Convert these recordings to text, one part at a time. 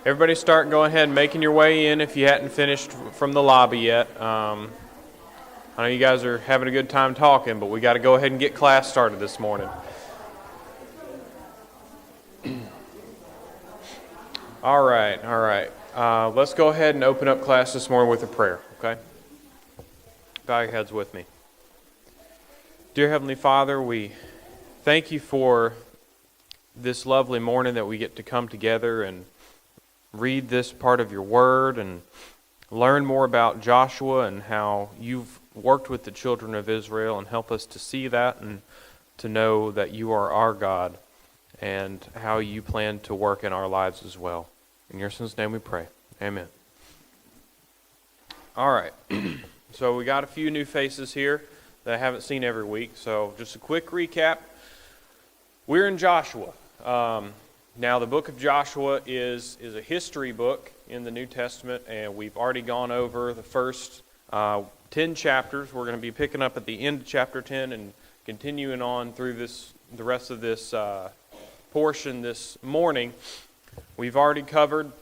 Everybody start going ahead and making your way in if you hadn't finished from the lobby yet. I know you guys are having a good time talking, but we got to go ahead and get class started this morning. All right. Let's go ahead and open up class this morning with a prayer, okay? Bow your heads with me. Dear Heavenly Father, we thank you for this lovely morning that we get to come together and read this part of your word and learn more about Joshua and how you've worked with the children of Israel, and help us to see that and to know that you are our God and how you plan to work in our lives as well. In your Son's name we pray. Amen. All right. So we got a few new faces here that I haven't seen every week. So just a quick recap. We're in Joshua. Now, the book of Joshua is a history book in the New Testament, and we've already gone over the first 10 chapters. We're going to be picking up at the end of chapter 10 and continuing on through the rest of this portion this morning. We've already covered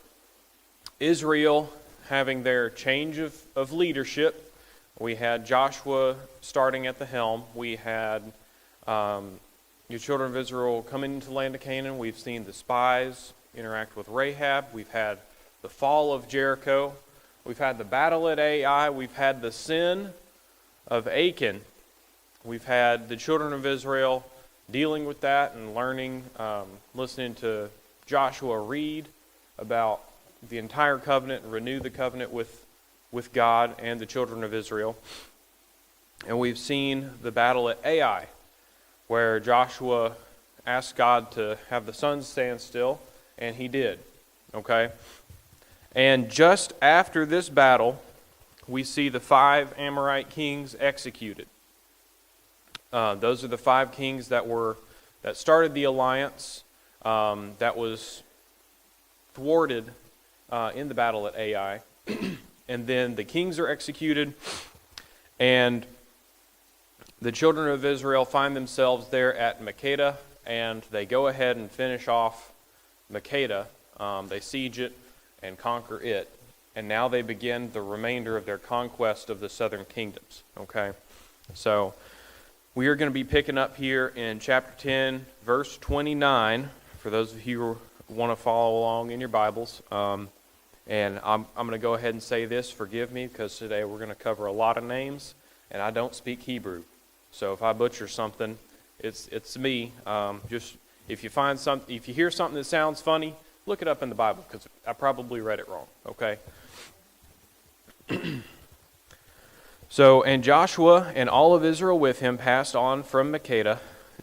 Israel having their change of leadership. We had Joshua starting at the helm. We had your children of Israel coming into the land of Canaan. We've seen the spies interact with Rahab. We've had the fall of Jericho. We've had the battle at Ai. We've had the sin of Achan. We've had the children of Israel dealing with that and learning, listening to Joshua read about the entire covenant and renew the covenant with God and the children of Israel. And we've seen the battle at Ai, where Joshua asked God to have the sun stand still, and he did. Okay? And just after this battle, we see the 5 Amorite kings executed. Those are the 5 kings that started the alliance that was thwarted in the battle at Ai. And then the kings are executed, and the children of Israel find themselves there at Makkedah, and they go ahead and finish off Makkedah. They siege it and conquer it, and now they begin the remainder of their conquest of the southern kingdoms. Okay, so we are going to be picking up here in chapter 10, verse 29, for those of you who want to follow along in your Bibles. And I'm going to go ahead and say this, forgive me, because today we're going to cover a lot of names, and I don't speak Hebrew. So if I butcher something, it's me. Just if you hear something that sounds funny, look it up in the Bible, because I probably read it wrong. Okay. So, and Joshua and all of Israel with him passed on from Makkedah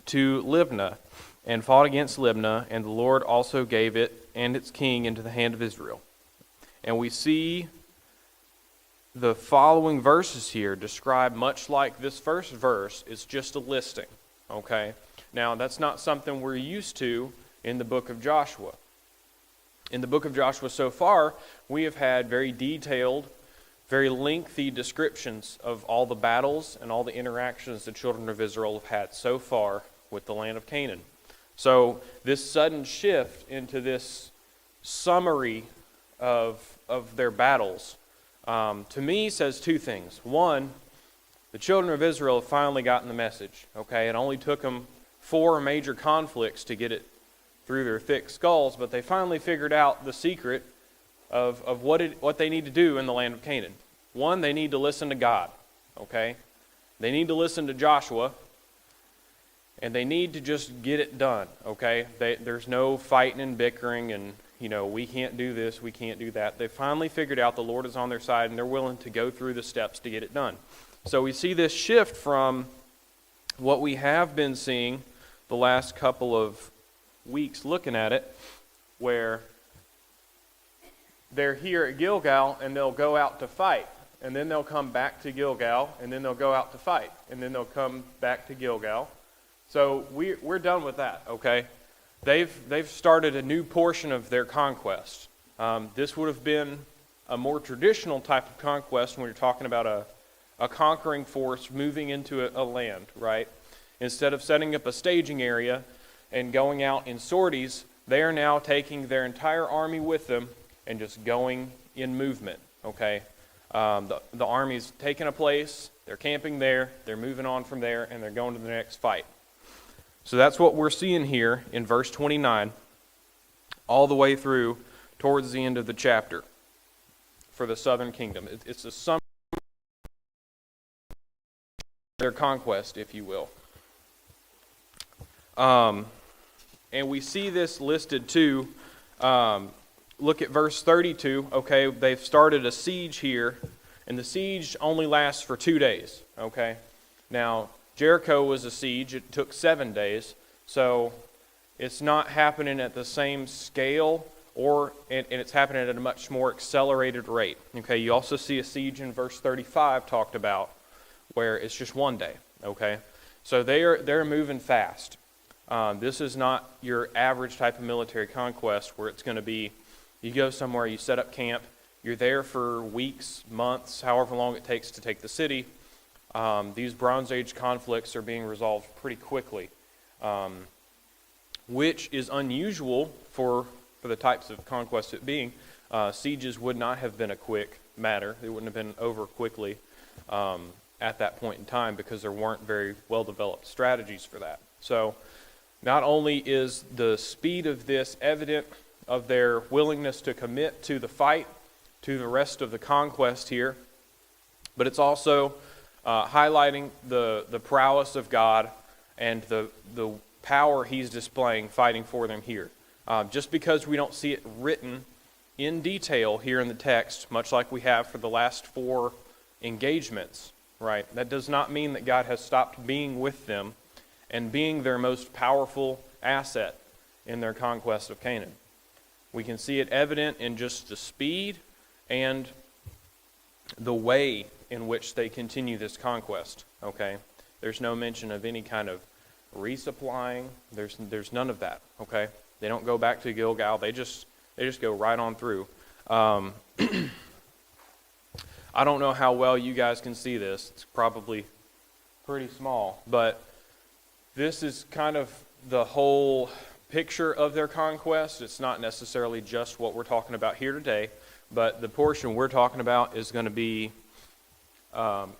to Libnah, and fought against Libnah, and the Lord also gave it and its king into the hand of Israel. And we see the following verses here describe much like this first verse. It's just a listing, okay? Now, that's not something we're used to in the book of Joshua. In the book of Joshua so far, we have had very detailed, very lengthy descriptions of all the battles and all the interactions the children of Israel have had so far with the land of Canaan. So this sudden shift into this summary of their battles, to me, says 2 things. One, the children of Israel have finally gotten the message. Okay, it only took them 4 major conflicts to get it through their thick skulls, but they finally figured out the secret of what they need to do in the land of Canaan. One, they need to listen to God. Okay, they need to listen to Joshua, and they need to just get it done. Okay, there's no fighting and bickering and, we can't do this, we can't do that. They finally figured out the Lord is on their side, and they're willing to go through the steps to get it done. So we see this shift from what we have been seeing the last couple of weeks looking at it, where they're here at Gilgal, and they'll go out to fight. And then they'll come back to Gilgal, and then they'll go out to fight. And then they'll come back to Gilgal. So we're done with that, okay? They've started a new portion of their conquest. This would have been a more traditional type of conquest when you're talking about a conquering force moving into a land, right? Instead of setting up a staging area and going out in sorties, they are now taking their entire army with them and just going in movement, okay? The army's taking a place, they're camping there, they're moving on from there, and they're going to the next fight. So that's what we're seeing here in verse 29, all the way through towards the end of the chapter for the southern kingdom. It's a summary of their conquest, if you will. And we see this listed too. Look at verse 32. Okay, they've started a siege here, and the siege only lasts for 2 days. Okay, now Jericho was a siege. It took 7 days, so it's not happening at the same scale, and it's happening at a much more accelerated rate. Okay, you also see a siege in verse 35 talked about, where it's just 1 day. Okay, so they're moving fast. This is not your average type of military conquest where it's going to be, you go somewhere, you set up camp, you're there for weeks, months, however long it takes to take the city. These Bronze Age conflicts are being resolved pretty quickly, which is unusual for the types of conquest it being. Sieges would not have been a quick matter. They wouldn't have been over quickly at that point in time because there weren't very well-developed strategies for that. So not only is the speed of this evident of their willingness to commit to the fight, to the rest of the conquest here, but it's also highlighting the prowess of God and the power He's displaying fighting for them here. Just because we don't see it written in detail here in the text, much like we have for the last 4 engagements, right? That does not mean that God has stopped being with them and being their most powerful asset in their conquest of Canaan. We can see it evident in just the speed and the way in which they continue this conquest, okay? There's no mention of any kind of resupplying. There's none of that, okay? They don't go back to Gilgal. They just go right on through. I don't know how well you guys can see this. It's probably pretty small, but this is kind of the whole picture of their conquest. It's not necessarily just what we're talking about here today, but the portion we're talking about is going to be,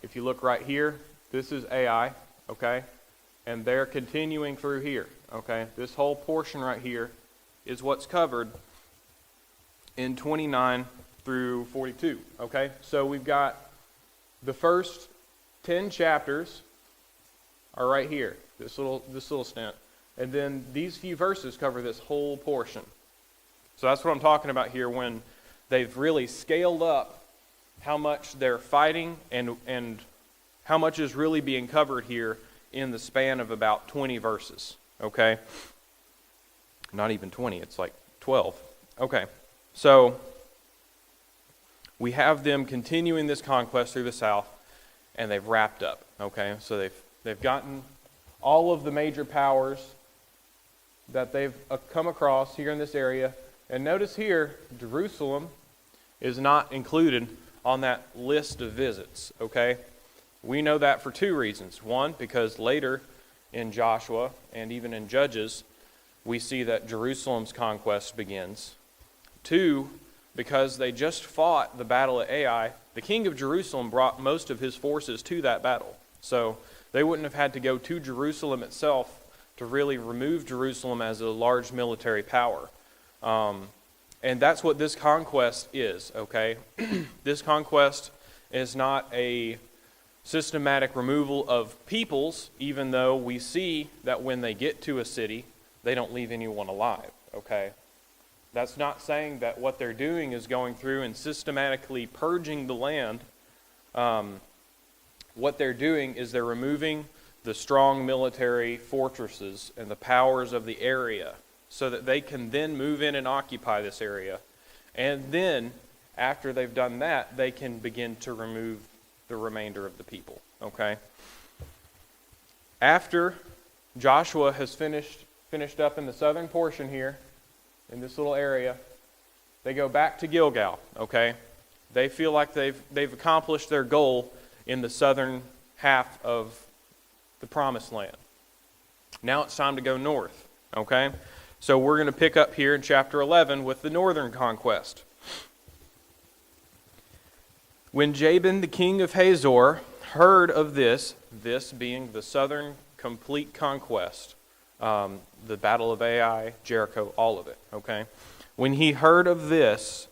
if you look right here, this is Ai, okay? And they're continuing through here, okay? This whole portion right here is what's covered in 29 through 42, okay? So we've got the first 10 chapters are right here, this little stint. And then these few verses cover this whole portion. So that's what I'm talking about here when they've really scaled up how much they're fighting and how much is really being covered here in the span of about 20 verses, okay? Not even 20, it's like 12. Okay, so we have them continuing this conquest through the south, and they've wrapped up, okay? So they've gotten all of the major powers that they've come across here in this area. And notice here, Jerusalem is not included on that list of visits, okay? We know that for 2 reasons. One, because later in Joshua and even in Judges, we see that Jerusalem's conquest begins. 2, because they just fought the battle at Ai. The king of Jerusalem brought most of his forces to that battle. So they wouldn't have had to go to Jerusalem itself to really remove Jerusalem as a large military power. And that's what this conquest is, okay? This conquest is not a systematic removal of peoples, even though we see that when they get to a city, they don't leave anyone alive, okay? That's not saying that what they're doing is going through and systematically purging the land. What they're doing is they're removing the strong military fortresses and the powers of the area so that they can then move in and occupy this area. And then, after they've done that, they can begin to remove the remainder of the people, okay? After Joshua has finished up in the southern portion here, in this little area, they go back to Gilgal, okay? They feel like they've accomplished their goal in the southern half of the Promised Land. Now it's time to go north, okay? So we're going to pick up here in chapter 11 with the northern conquest. When Jabin the king of Hazor heard of this being the southern complete conquest, the Battle of Ai, Jericho, all of it, okay? When he heard of this,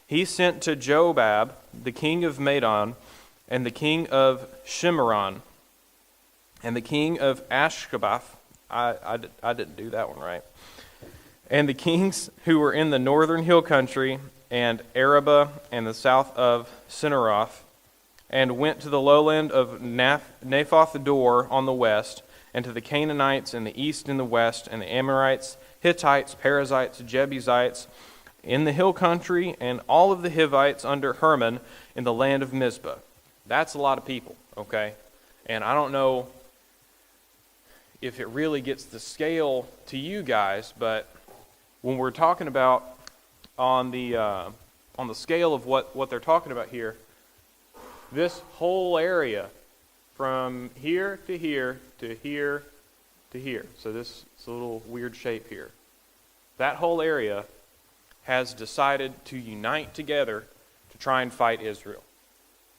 he sent to Jobab, the king of Madon, and the king of Shimeron, and the king of Ashgabath. I didn't do that one right. And the kings who were in the northern hill country, and Arabah, and the south of Sineroth, and went to the lowland of Naphoth Dor on the west, and to the Canaanites in the east and the west, and the Amorites, Hittites, Perizzites, Jebusites, in the hill country, and all of the Hivites under Hermon in the land of Mizpah. That's a lot of people, okay? And I don't know if it really gets the scale to you guys, but when we're talking about on the scale of what they're talking about here, this whole area from here to here to here to here. So this is a little weird shape here. That whole area has decided to unite together to try and fight Israel.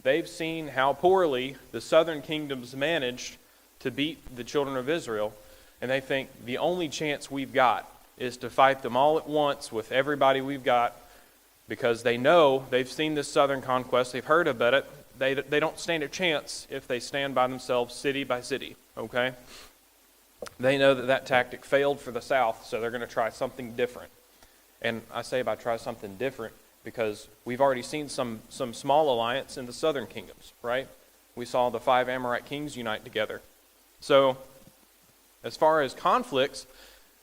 They've seen how poorly the southern kingdoms managed to beat the children of Israel, and they think the only chance we've got is to fight them all at once with everybody we've got, because they know they've seen this southern conquest, they've heard about it. They don't stand a chance if they stand by themselves city by city, okay? They know that tactic failed for the south, so they're going to try something different. And I say by try something different because we've already seen some small alliance in the southern kingdoms, right? We saw the 5 Amorite kings unite together. So as far as conflicts,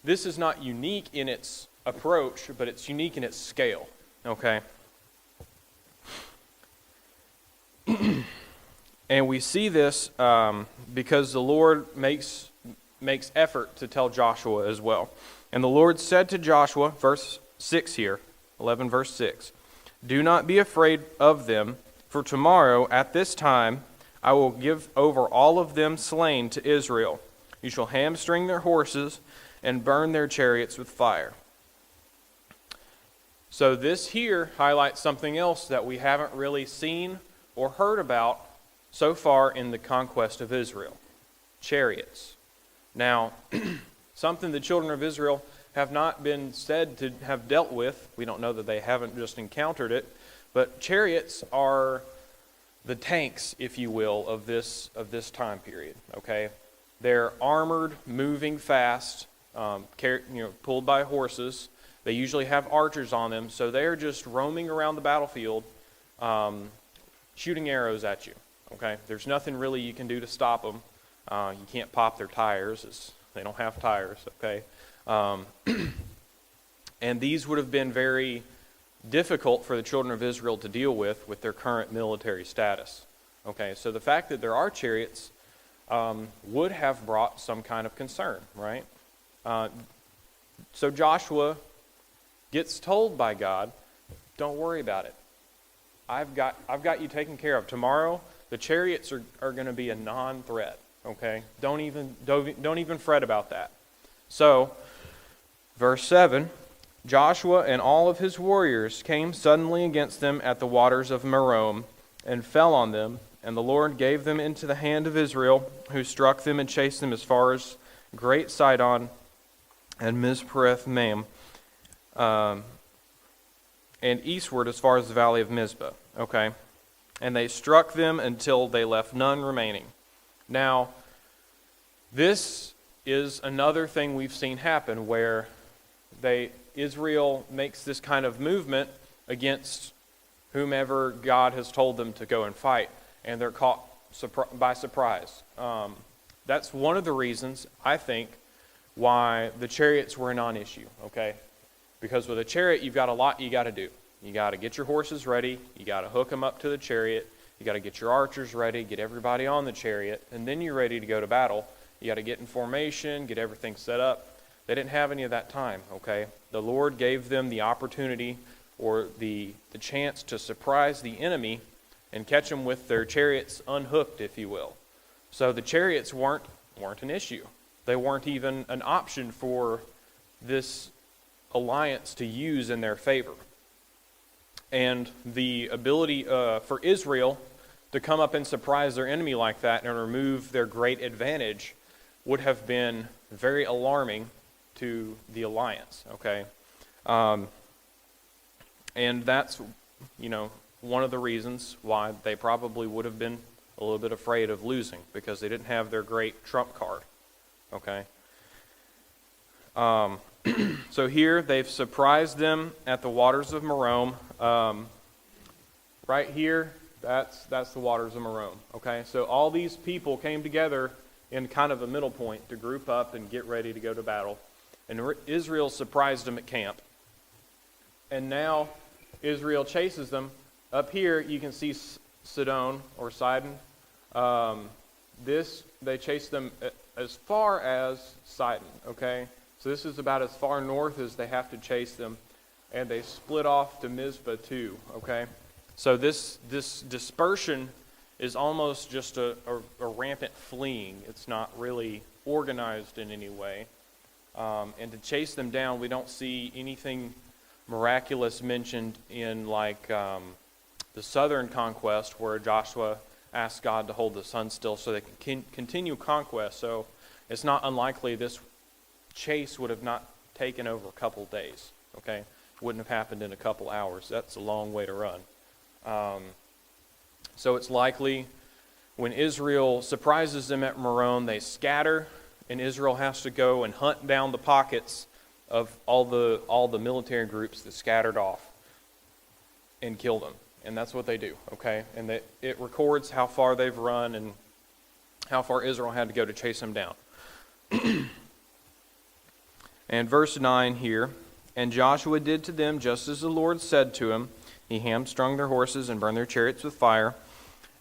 this is not unique in its approach, but it's unique in its scale, okay? And we see this because the Lord makes effort to tell Joshua as well. And the Lord said to Joshua, verse 6 here, 11 verse 6, "Do not be afraid of them, for tomorrow at this time I will give over all of them slain to Israel. You shall hamstring their horses and burn their chariots with fire." So this here highlights something else that we haven't really seen or heard about so far in the conquest of Israel: chariots. Now, something the children of Israel have not been said to have dealt with. We don't know that they haven't just encountered it, but chariots are the tanks, if you will, of this time period. Okay, they're armored, moving fast, pulled by horses. They usually have archers on them, so they're just roaming around the battlefield, shooting arrows at you. Okay, there's nothing really you can do to stop them. You can't pop their tires; they don't have tires. Okay, and these would have been very difficult for the children of Israel to deal with their current military status. Okay, so the fact that there are chariots would have brought some kind of concern, right? So Joshua gets told by God, "Don't worry about it. I've got you taken care of. Tomorrow, the chariots are going to be a non-threat. Okay, don't even fret about that." So, verse 7, Joshua and all of his warriors came suddenly against them at the waters of Merom and fell on them, and the Lord gave them into the hand of Israel, who struck them and chased them as far as Great Sidon and Mizperath Maim, and eastward as far as the valley of Mizpah. Okay, and they struck them until they left none remaining. Now, this is another thing we've seen happen where Israel makes this kind of movement against whomever God has told them to go and fight, and they're caught by surprise. That's one of the reasons, I think, why the chariots were a non-issue, okay? Because with a chariot, you've got a lot you got to do. You got to get your horses ready, you got to hook them up to the chariot, you got to get your archers ready, get everybody on the chariot, and then you're ready to go to battle. You got to get in formation, get everything set up. They didn't have any of that time, okay? The Lord gave them the opportunity or the chance to surprise the enemy and catch them with their chariots unhooked, if you will. So the chariots weren't an issue. They weren't even an option for this alliance to use in their favor. And the ability for Israel to come up and surprise their enemy like that and remove their great advantage would have been very alarming to the alliance, okay? And that's, one of the reasons why they probably would have been a little bit afraid of losing, because they didn't have their great trump card, okay? So here they've surprised them at the waters of Merom. Right here, that's the waters of Merom, okay? So all these people came together in kind of a middle point to group up and get ready to go to battle. And Israel surprised them at camp. And now Israel chases them. Up here, you can see Sidon or Sidon. They chase them as far as Sidon, okay? So this is about as far north as they have to chase them. And they split off to Mizpah too, okay? So this dispersion is almost just a rampant fleeing. It's not really organized in any way. And to chase them down, we don't see anything miraculous mentioned in the southern conquest where Joshua asked God to hold the sun still so they can continue conquest. So it's not unlikely this chase would have not taken over a couple days, okay? Wouldn't have happened in a couple hours. That's a long way to run. So it's likely when Israel surprises them at Merom, they scatter, and Israel has to go and hunt down the pockets of all the military groups that scattered off and kill them. And that's what they do, okay? And it records how far they've run and how far Israel had to go to chase them down. And verse 9 here, and Joshua did to them just as the Lord said to him. He hamstrung their horses and burned their chariots with fire.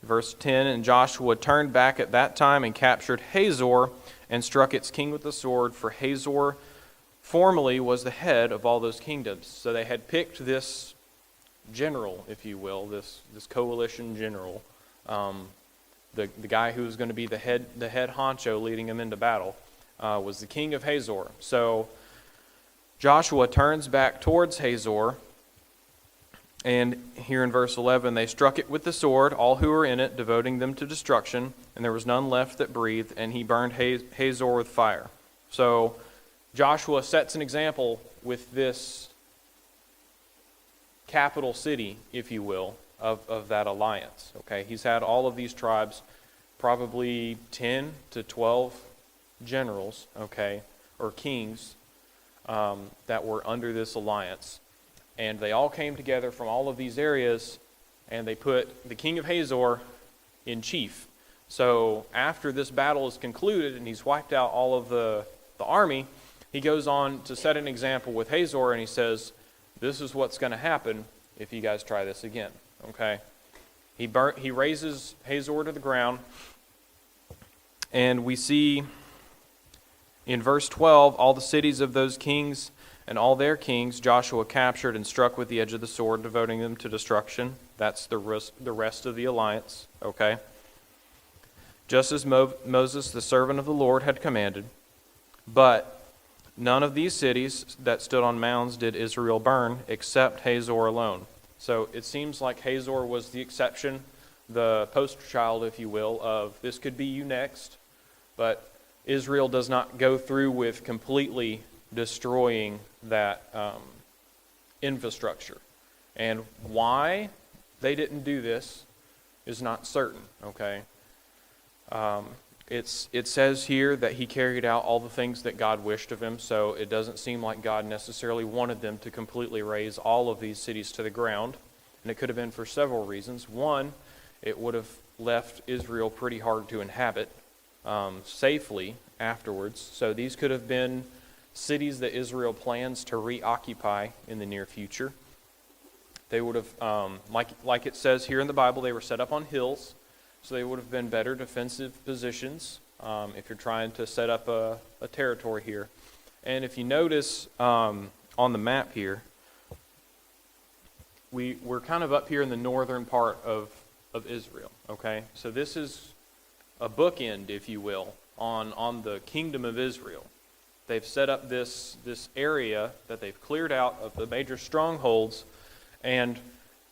Verse 10, and Joshua turned back at that time and captured Hazor and struck its king with the sword, for Hazor formerly was the head of all those kingdoms. So they had picked this general, if you will, this coalition general, the guy who was going to be the head honcho leading them into battle, was the king of Hazor. So Joshua turns back towards Hazor, and here in verse 11, they struck it with the sword, all who were in it, devoting them to destruction, and there was none left that breathed, and he burned Hazor with fire. So Joshua sets an example with this capital city, if you will, of that alliance. Okay, he's had all of these tribes, probably 10 to 12 generals, okay, or kings that were under this alliance. And they all came together from all of these areas, and they put the king of Hazor in chief. So after this battle is concluded and he's wiped out all of the army, he goes on to set an example with Hazor, and he says, this is what's going to happen if you guys try this again. Okay? He razes Hazor to the ground, and we see in verse 12, all the cities of those kings and all their kings Joshua captured and struck with the edge of the sword, devoting them to destruction. That's the rest of the alliance. Okay? Just as Moses, the servant of the Lord, had commanded. But none of these cities that stood on mounds did Israel burn, except Hazor alone. So it seems like Hazor was the exception, the poster child, if you will, of this could be you next. But Israel does not go through with completely destroying that infrastructure. And why they didn't do this is not certain, okay? It says here that he carried out all the things that God wished of him, so it doesn't seem like God necessarily wanted them to completely raze all of these cities to the ground. And it could have been for several reasons. One, it would have left Israel pretty hard to inhabit safely afterwards. So these could have been cities that Israel plans to reoccupy in the near future. They would have, like it says here in the Bible, they were set up on hills. So they would have been better defensive positions if you're trying to set up a territory here. And if you notice on the map here, we're kind of up here in the northern part of Israel. Okay, so this is a bookend, if you will, on the kingdom of Israel. They've set up this area that they've cleared out of the major strongholds, and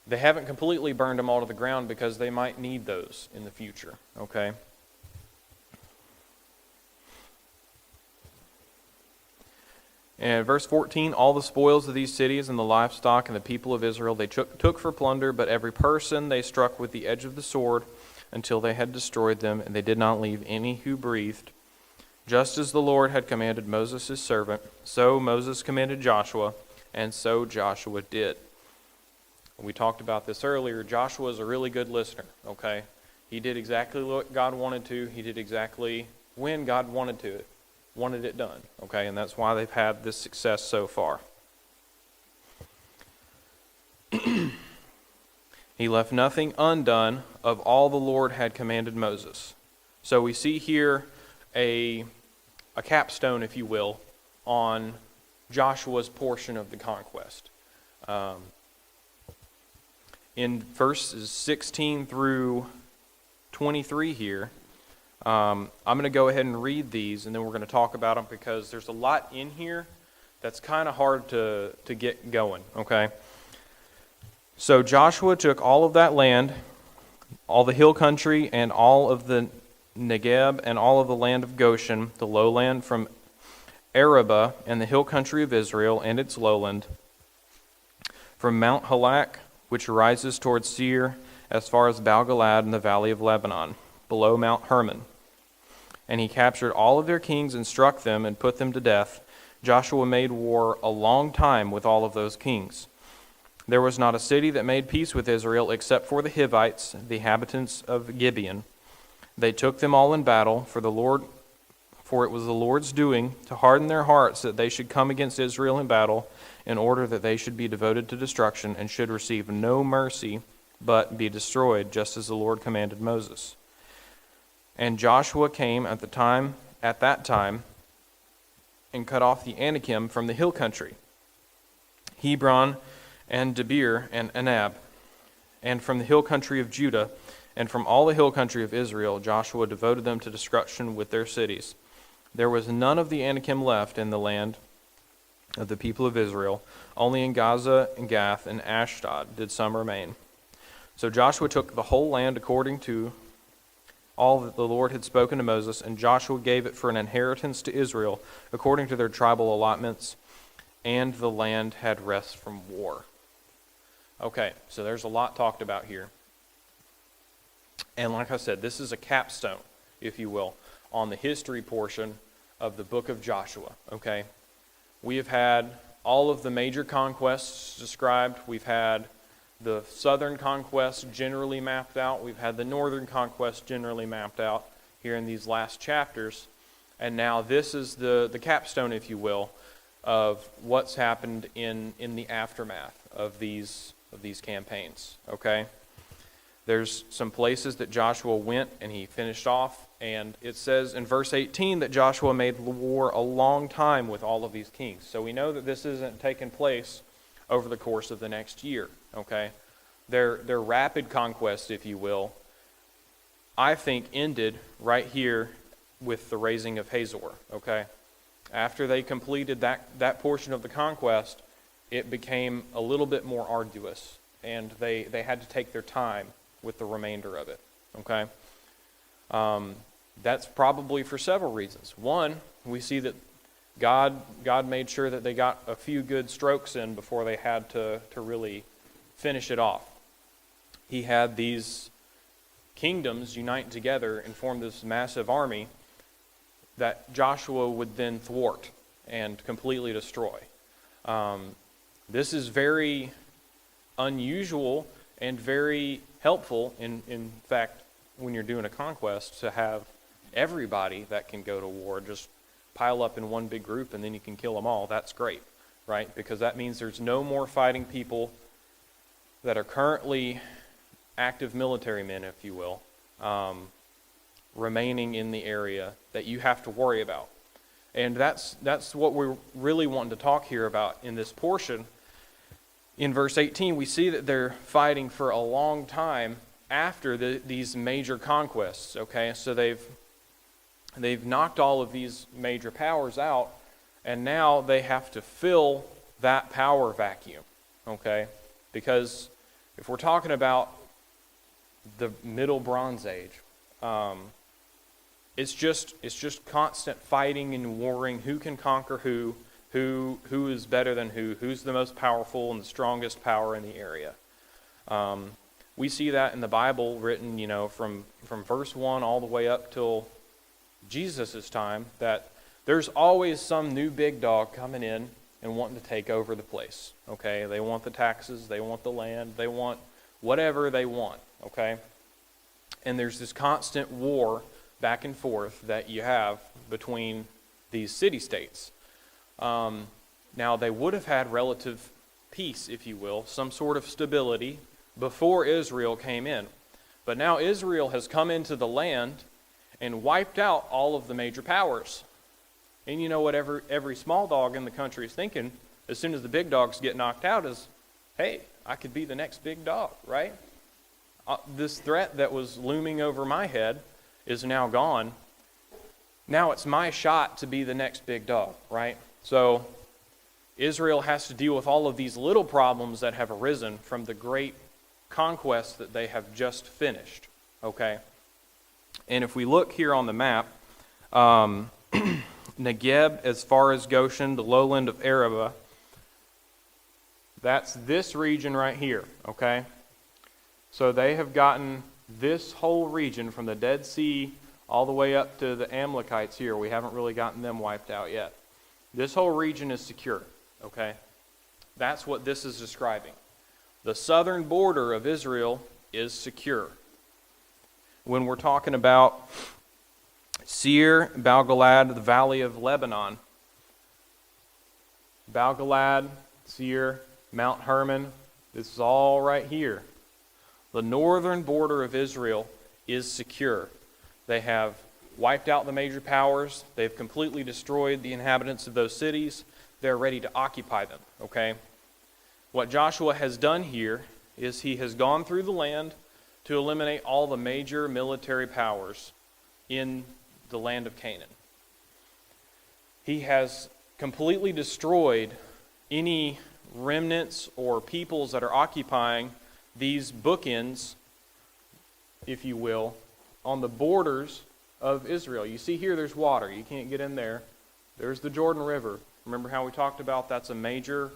They haven't completely burned them all to the ground because they might need those in the future, okay? And verse 14, all the spoils of these cities and the livestock and the people of Israel they took for plunder, but every person they struck with the edge of the sword until they had destroyed them, and they did not leave any who breathed. Just as the Lord had commanded Moses his servant, so Moses commanded Joshua, and so Joshua did. We talked about this earlier. Joshua is a really good listener, okay? He did exactly what God wanted to. He did exactly when God wanted it done, okay? And that's why they've had this success so far. He left nothing undone of all the Lord had commanded Moses. So we see here a capstone, if you will, on Joshua's portion of the conquest. In verses 16 through 23 here, I'm going to go ahead and read these, and then we're going to talk about them because there's a lot in here that's kind of hard to get going, okay? So Joshua took all of that land, all the hill country, and all of the Negeb, and all of the land of Goshen, the lowland from Arabah, and the hill country of Israel, and its lowland, from Mount Halak, which rises towards Seir, as far as Baal-Galad in the valley of Lebanon, below Mount Hermon. And he captured all of their kings and struck them and put them to death. Joshua made war a long time with all of those kings. There was not a city that made peace with Israel except for the Hivites, the inhabitants of Gibeon. They took them all in battle, for it was the Lord's doing to harden their hearts that they should come against Israel in battle, in order that they should be devoted to destruction and should receive no mercy, but be destroyed, just as the Lord commanded Moses. And Joshua came at that time, and cut off the Anakim from the hill country, Hebron and Debir and Anab, and from the hill country of Judah, and from all the hill country of Israel, Joshua devoted them to destruction with their cities. There was none of the Anakim left in the land of the people of Israel. Only in Gaza and Gath and Ashdod did some remain. So Joshua took the whole land according to all that the Lord had spoken to Moses, and Joshua gave it for an inheritance to Israel according to their tribal allotments, and the land had rest from war. Okay, so there's a lot talked about here. And like I said, this is a capstone, if you will, on the history portion of the book of Joshua, okay? We have had all of the major conquests described. We've had the southern conquest generally mapped out. We've had the northern conquest generally mapped out here in these last chapters. And now this is the capstone, if you will, of what's happened in the aftermath of these campaigns, okay? There's some places that Joshua went and he finished off. And it says in verse 18 that Joshua made war a long time with all of these kings. So we know that this isn't taking place over the course of the next year, okay? Their rapid conquest, if you will, I think ended right here with the raising of Hazor, okay? After they completed that portion of the conquest, it became a little bit more arduous, and they had to take their time with the remainder of it, okay? That's probably for several reasons. One, we see that God made sure that they got a few good strokes in before they had to really finish it off. He had these kingdoms unite together and form this massive army that Joshua would then thwart and completely destroy. This is very unusual and very helpful, in fact, when you're doing a conquest, to have everybody that can go to war just pile up in one big group and then you can kill them all. That's great, right? Because that means there's no more fighting people that are currently active military men, if you will, remaining in the area that you have to worry about. And that's what we're really wanting to talk here about in this portion. In verse 18, we see that they're fighting for a long time after these major conquests, okay? So they've knocked all of these major powers out, and now they have to fill that power vacuum, okay? Because If we're talking about the Middle Bronze Age, it's just constant fighting and warring. Who can conquer who is better than who's the most powerful and the strongest power in the area. We see that in the Bible written, from verse 1 all the way up till Jesus' time, that there's always some new big dog coming in and wanting to take over the place. Okay, they want the taxes, they want the land, they want whatever they want. Okay, and there's this constant war back and forth that you have between these city-states. Now, they would have had relative peace, if you will, some sort of stability before Israel came in. But now Israel has come into the land and wiped out all of the major powers. And you know what every small dog in the country is thinking as soon as the big dogs get knocked out is, hey, I could be the next big dog, right? This threat that was looming over my head is now gone. Now it's my shot to be the next big dog, right? So Israel has to deal with all of these little problems that have arisen from the great conquest that they have just finished, okay? And if we look here on the map, Negeb as far as Goshen, the lowland of Arabah, that's this region right here, okay? So they have gotten this whole region from the Dead Sea all the way up to the Amalekites here. We haven't really gotten them wiped out yet. This whole region is secure, okay? That's what this is describing. The southern border of Israel is secure. When we're talking about Seir, Baal-Galad, the valley of Lebanon, Baal-Galad, Seir, Mount Hermon, this is all right here. The northern border of Israel is secure. They have wiped out the major powers. They've completely destroyed the inhabitants of those cities. They're ready to occupy them, okay? What Joshua has done here is he has gone through the land to eliminate all the major military powers in the land of Canaan. He has completely destroyed any remnants or peoples that are occupying these bookends, if you will, on the borders of Israel. You see here there's water. You can't get in there. There's the Jordan River. Remember how we talked about that's a major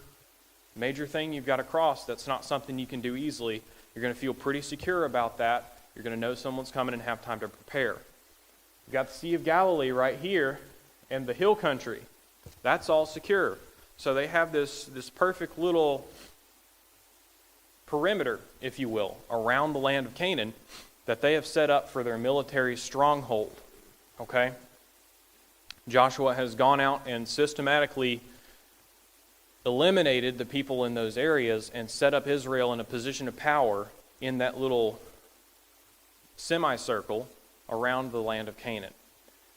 thing you've got to cross. That's not something you can do easily. You're going to feel pretty secure about that. You're going to know someone's coming and have time to prepare. You've got the Sea of Galilee right here and the hill country. That's all secure. So they have this perfect little perimeter, if you will, around the land of Canaan that they have set up for their military stronghold. Okay? Joshua has gone out and systematically eliminated the people in those areas and set up Israel in a position of power in that little semicircle around the land of Canaan.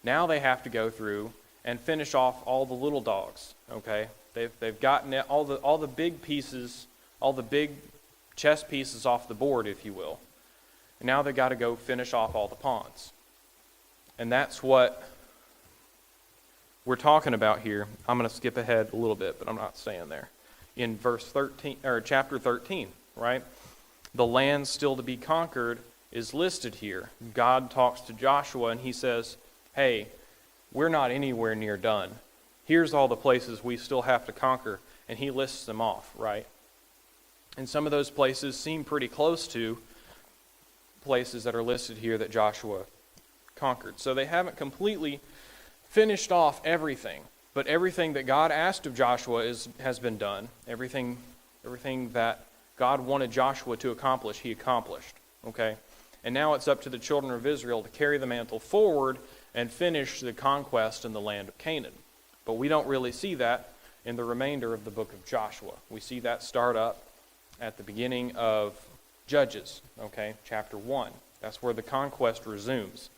Now they have to go through and finish off all the little dogs. Okay? They've gotten all the big pieces, all the big chess pieces off the board, if you will. And now they've got to go finish off all the pawns. And that's what we're talking about here. I'm going to skip ahead a little bit, but I'm not staying there. In verse 13 or chapter 13, right? The land still to be conquered is listed here. God talks to Joshua and he says, "Hey, we're not anywhere near done. Here's all the places we still have to conquer," and he lists them off, right? And some of those places seem pretty close to places that are listed here that Joshua conquered. So they haven't completely finished off everything, but everything that God asked of Joshua has been done. Everything that God wanted Joshua to accomplish, he accomplished. Okay? And now it's up to the children of Israel to carry the mantle forward and finish the conquest in the land of Canaan. But we don't really see that in the remainder of the book of Joshua. We see that start up at the beginning of Judges, okay, chapter 1. That's where the conquest resumes.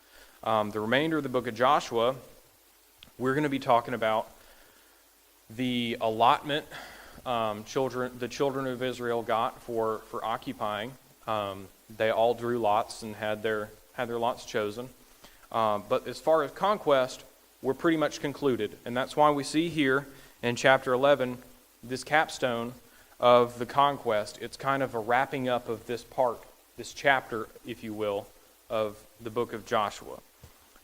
The remainder of the book of Joshua, we're going to be talking about the allotment the children of Israel got for occupying. They all drew lots and had their lots chosen. But as far as conquest, we're pretty much concluded. And that's why we see here in chapter 11 this capstone of the conquest. It's kind of a wrapping up of this part, this chapter, if you will, of the book of Joshua.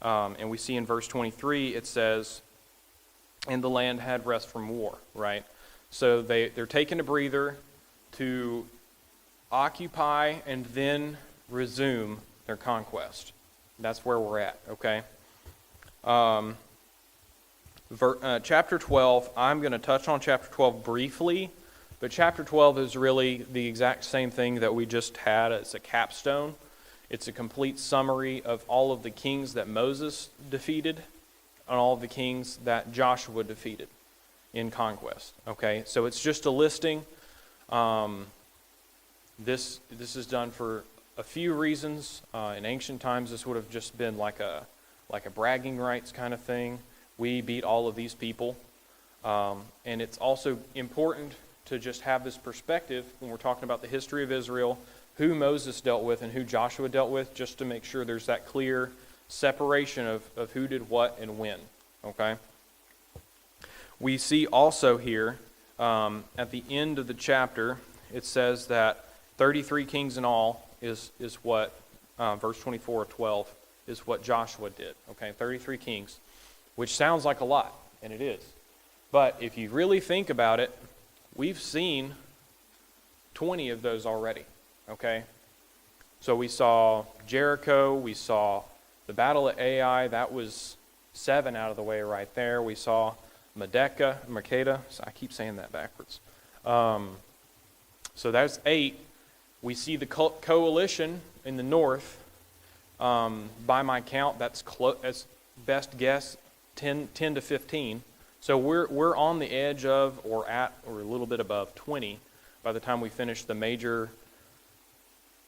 And we see in verse 23, it says, and the land had rest from war, right? So they're taking a breather to occupy and then resume their conquest. That's where we're at, okay? Chapter 12, I'm going to touch on chapter 12 briefly, but chapter 12 is really the exact same thing that we just had. It's a capstone. It's a complete summary of all of the kings that Moses defeated and all of the kings that Joshua defeated in conquest. Okay, so it's just a listing. This is done for a few reasons. In ancient times, this would have just been like a bragging rights kind of thing. We beat all of these people. And it's also important to just have this perspective when we're talking about the history of Israel, who Moses dealt with and who Joshua dealt with, just to make sure there's that clear separation of who did what and when. Okay? We see also here, at the end of the chapter, it says that 33 kings in all is what, verse 24 of 12, is what Joshua did. Okay, 33 kings, which sounds like a lot, and it is. But if you really think about it, we've seen 20 of those already. Okay? So we saw Jericho, we saw the battle at Ai, that was 7 out of the way right there. We saw Makeda, so I keep saying that backwards. So that's 8. We see the coalition in the north. By my count, that's best guess 10 to 15. So we're on the edge of, or at, or a little bit above 20 by the time we finish the major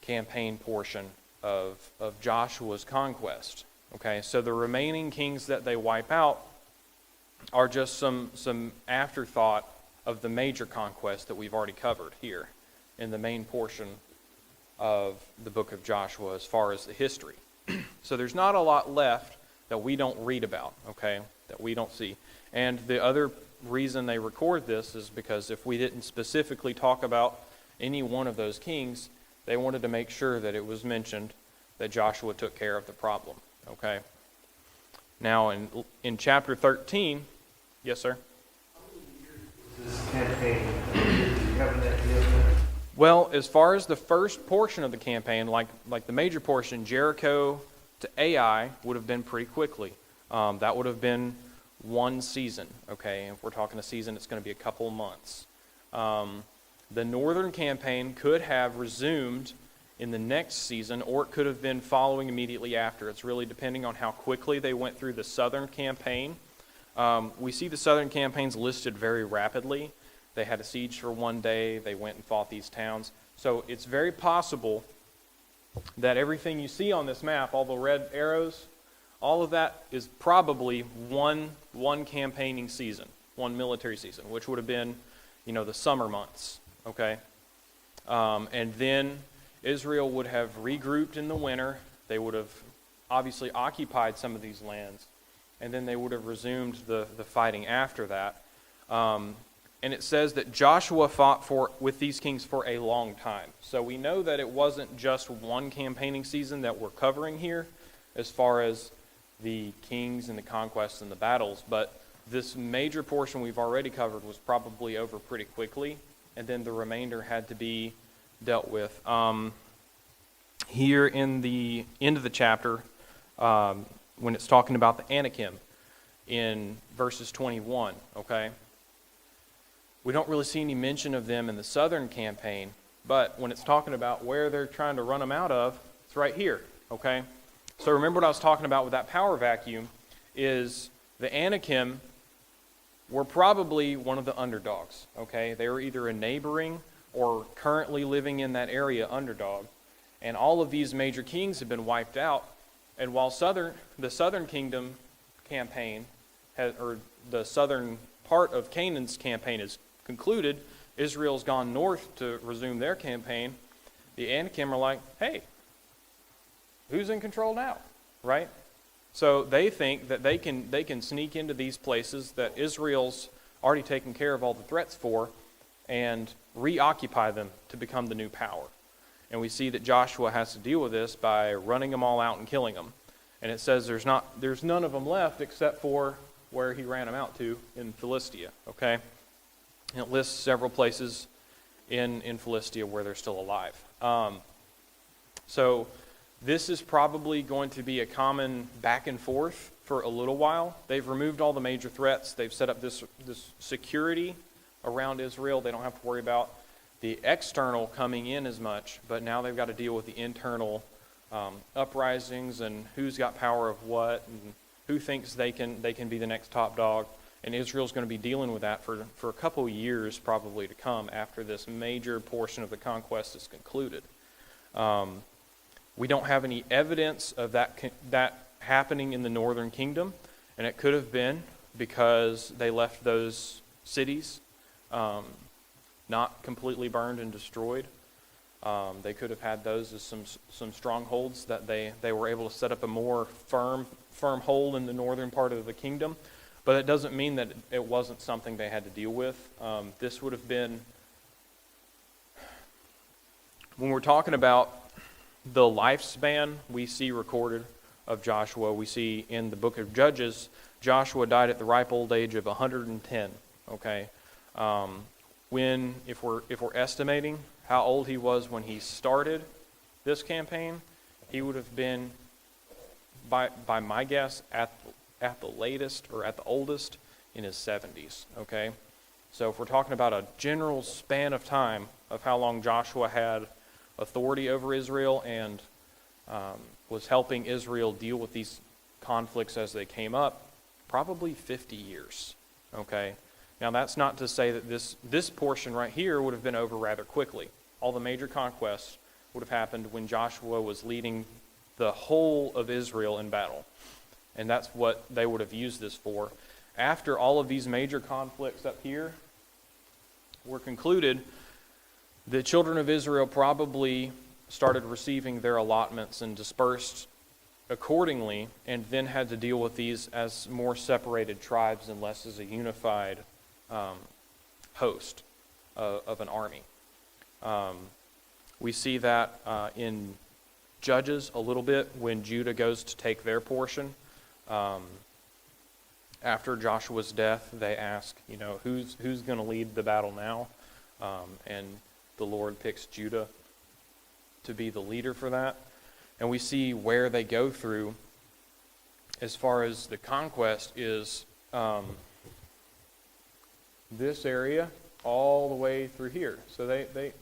campaign portion of Joshua's conquest. Okay, so the remaining kings that they wipe out are just some afterthought of the major conquest that we've already covered here in the main portion of the book of Joshua as far as the history. So there's not a lot left that we don't read about, okay, that we don't see. And the other reason they record this is because if we didn't specifically talk about any one of those kings, they wanted to make sure that it was mentioned that Joshua took care of the problem, okay? Now in chapter 13, yes, sir? This campaign, well, as far as the first portion of the campaign, like the major portion, Jericho to Ai would have been pretty quickly. That would have been one season, okay? If we're talking a season, it's going to be a couple of months. The northern campaign could have resumed in the next season, or it could have been following immediately after. It's really depending on how quickly they went through the southern campaign. We see the southern campaigns listed very rapidly. They had a siege for one day. They went and fought these towns. So it's very possible that everything you see on this map, all the red arrows, all of that is probably one campaigning season, one military season, which would have been, the summer months, okay? And then Israel would have regrouped in the winter. They would have obviously occupied some of these lands, and then they would have resumed the fighting after that. And it says that Joshua fought with these kings for a long time. So we know that it wasn't just one campaigning season that we're covering here as far as the kings and the conquests and the battles, but this major portion we've already covered was probably over pretty quickly, and then the remainder had to be dealt with. Here in the end of the chapter, when it's talking about the Anakim in verses 21, okay? We don't really see any mention of them in the southern campaign, but when it's talking about where they're trying to run them out of, it's right here, okay? So remember what I was talking about with that power vacuum is the Anakim were probably one of the underdogs, okay? They were either a neighboring or currently living in that area underdog. And all of these major kings have been wiped out. And while the southern kingdom campaign, or the southern part of Canaan's campaign is concluded, Israel's gone north to resume their campaign. The Anakim are like, hey, who's in control now, right? So they think that they can sneak into these places that Israel's already taken care of all the threats for, and reoccupy them to become the new power. And we see that Joshua has to deal with this by running them all out and killing them. And it says there's none of them left except for where he ran them out to in Philistia, okay? And it lists several places in Philistia where they're still alive. So this is probably going to be a common back and forth for a little while. They've removed all the major threats. They've set up this security around Israel. They don't have to worry about the external coming in as much, but now they've got to deal with the internal uprisings and who's got power of what and who thinks they can be the next top dog. And Israel's going to be dealing with that for a couple of years probably to come after this major portion of the conquest is concluded. We don't have any evidence of that happening in the northern kingdom, and it could have been because they left those cities not completely burned and destroyed. They could have had those as some strongholds that they were able to set up a more firm hold in the northern part of the kingdom. But it doesn't mean that it wasn't something they had to deal with. This would have been, when we're talking about the lifespan we see recorded of Joshua, we see in the book of Judges, Joshua died at the ripe old age of 110. Okay, if we're estimating how old he was when he started this campaign, he would have been, by my guess, at the latest or at the oldest in his 70s. Okay, so if we're talking about a general span of time of how long Joshua had authority over Israel and was helping Israel deal with these conflicts as they came up, probably 50 years. Okay, now that's not to say that this portion right here would have been over rather quickly. All the major conquests would have happened when Joshua was leading the whole of Israel in battle. And that's what they would have used this for. After all of these major conflicts up here were concluded, the children of Israel probably started receiving their allotments and dispersed accordingly, and then had to deal with these as more separated tribes and less as a unified host of an army. We see that in Judges a little bit when Judah goes to take their portion. After Joshua's death, they ask, who's going to lead the battle now? And the Lord picks Judah to be the leader for that. And we see where they go through as far as the conquest is this area all the way through here. So they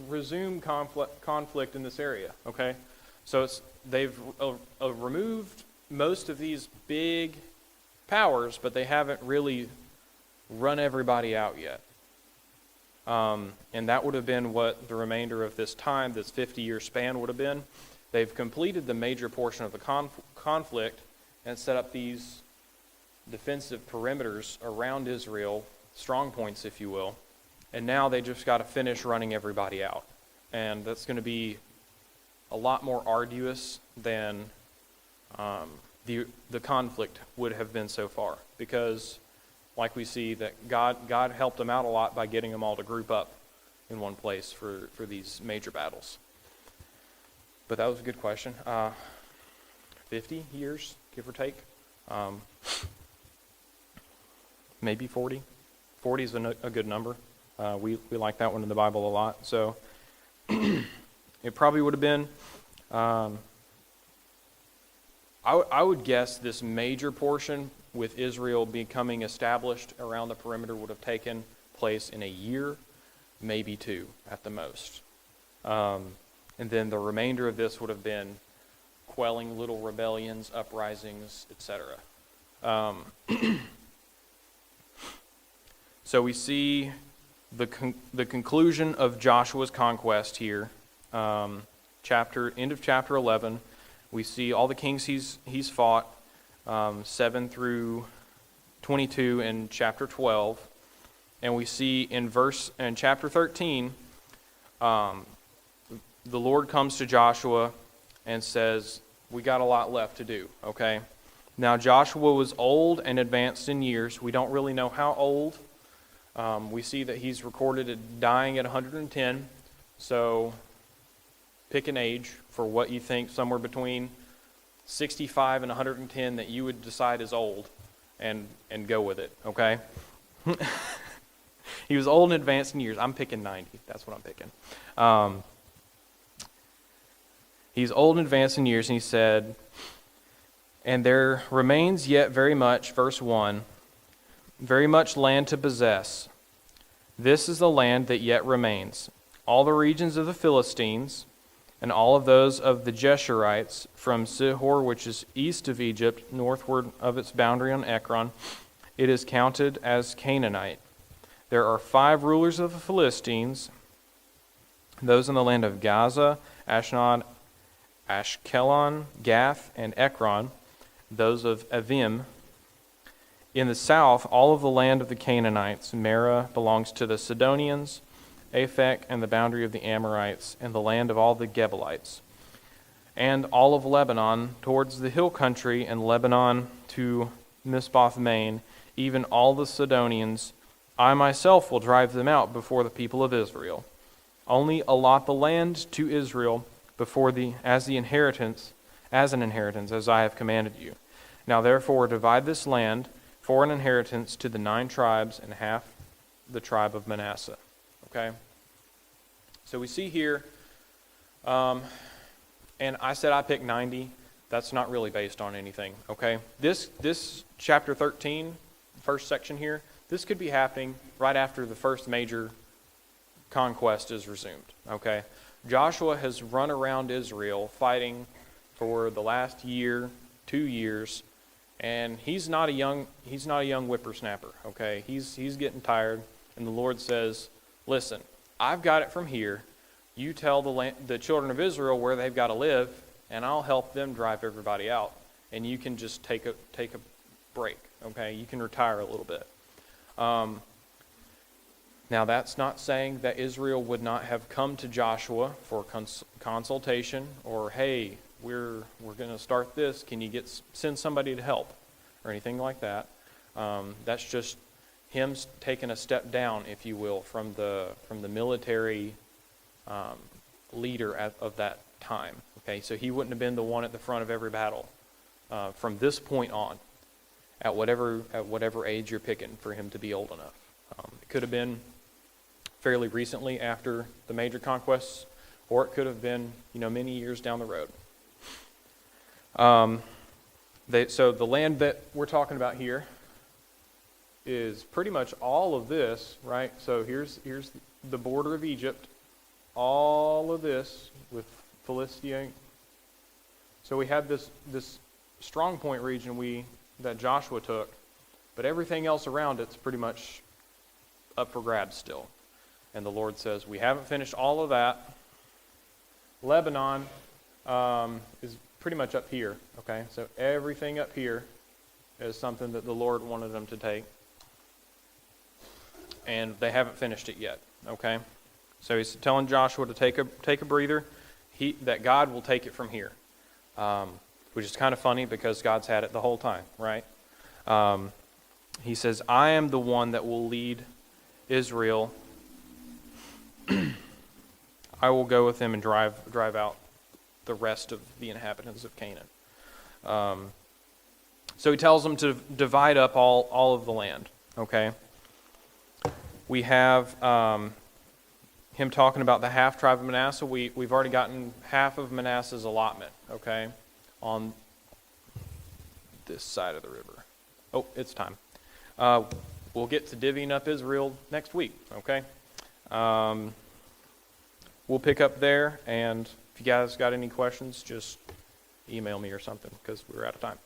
resume conflict in this area, okay? So they've removed most of these big powers, but they haven't really run everybody out yet. And that would have been what the remainder of this time, this 50-year span would have been. They've completed the major portion of the conflict and set up these defensive perimeters around Israel, strong points, if you will. And now they just got to finish running everybody out. And that's going to be a lot more arduous than the conflict would have been so far, because like we see that God helped them out a lot by getting them all to group up in one place for these major battles. But that was a good question. 50 years, give or take. Maybe 40. 40 is a good number. We like that one in the Bible a lot. So it probably would have been, I would guess this major portion with Israel becoming established around the perimeter would have taken place in a year, maybe two at the most. And then the remainder of this would have been quelling little rebellions, uprisings, etc. So we see the conclusion of Joshua's conquest here. End of chapter 11. We see all the kings he's fought, 7 through 22 in chapter 12. And we see in chapter 13, the Lord comes to Joshua and says, we got a lot left to do, okay? Now Joshua was old and advanced in years. We don't really know how old. We see that he's recorded dying at 110. So pick an age for what you think, somewhere between 65 and 110 that you would decide is old, and go with it, okay? He was old and advanced in years. I'm picking 90. That's what I'm picking. He's old and advanced in years, and he said, and there remains yet very much, verse 1, very much land to possess. This is the land that yet remains. All the regions of the Philistines, and all of those of the Jeshurites, from Sihor, which is east of Egypt, northward of its boundary on Ekron, it is counted as Canaanite. There are 5 rulers of the Philistines, those in the land of Gaza, Ashdod, Ashkelon, Gath, and Ekron, those of Avim. In the south, all of the land of the Canaanites. Merah belongs to the Sidonians, Aphek and the boundary of the Amorites, and the land of all the Gebalites. And all of Lebanon towards the hill country, and Lebanon to Misboth Main, even all the Sidonians. I myself will drive them out before the people of Israel. Only allot the land to Israel as an inheritance, as I have commanded you. Now therefore divide this land for an inheritance to the 9 tribes and half the tribe of Manasseh. Okay? So we see here, and I said I picked 90. That's not really based on anything. Okay? This chapter 13, first section here, this could be happening right after the first major conquest is resumed. Okay? Joshua has run around Israel fighting for the last year, 2 years, and he's not a young whippersnapper. Okay, he's getting tired, and the Lord says, "Listen, I've got it from here. You tell the children of Israel where they've got to live, and I'll help them drive everybody out. And you can just take a break. Okay, you can retire a little bit." Now, that's not saying that Israel would not have come to Joshua for consultation, or, hey, we're going to start this. Can you send somebody to help, or anything like that? That's just him taking a step down, if you will, from the military leader of that time. Okay, so he wouldn't have been the one at the front of every battle from this point on, at whatever age you're picking for him to be old enough. It could have been fairly recently after the major conquests, or it could have been, many years down the road. So the land that we're talking about here is pretty much all of this, right? So here's the border of Egypt, all of this with Philistia. So we have this strong point region that Joshua took, but everything else around it's pretty much up for grabs still. And the Lord says, we haven't finished all of that. Lebanon is pretty much up here, okay? So everything up here is something that the Lord wanted them to take. And they haven't finished it yet, okay? So he's telling Joshua to take a breather, that God will take it from here, which is kind of funny because God's had it the whole time, right? He says, I am the one that will lead Israel. I will go with him and drive out the rest of the inhabitants of Canaan. So he tells them to divide up all of the land. Okay. We have him talking about the half tribe of Manasseh. We've already gotten half of Manasseh's allotment. Okay, on this side of the river. Oh, it's time. We'll get to divvying up Israel next week. Okay. We'll pick up there, and if you guys got any questions, just email me or something, because we're out of time.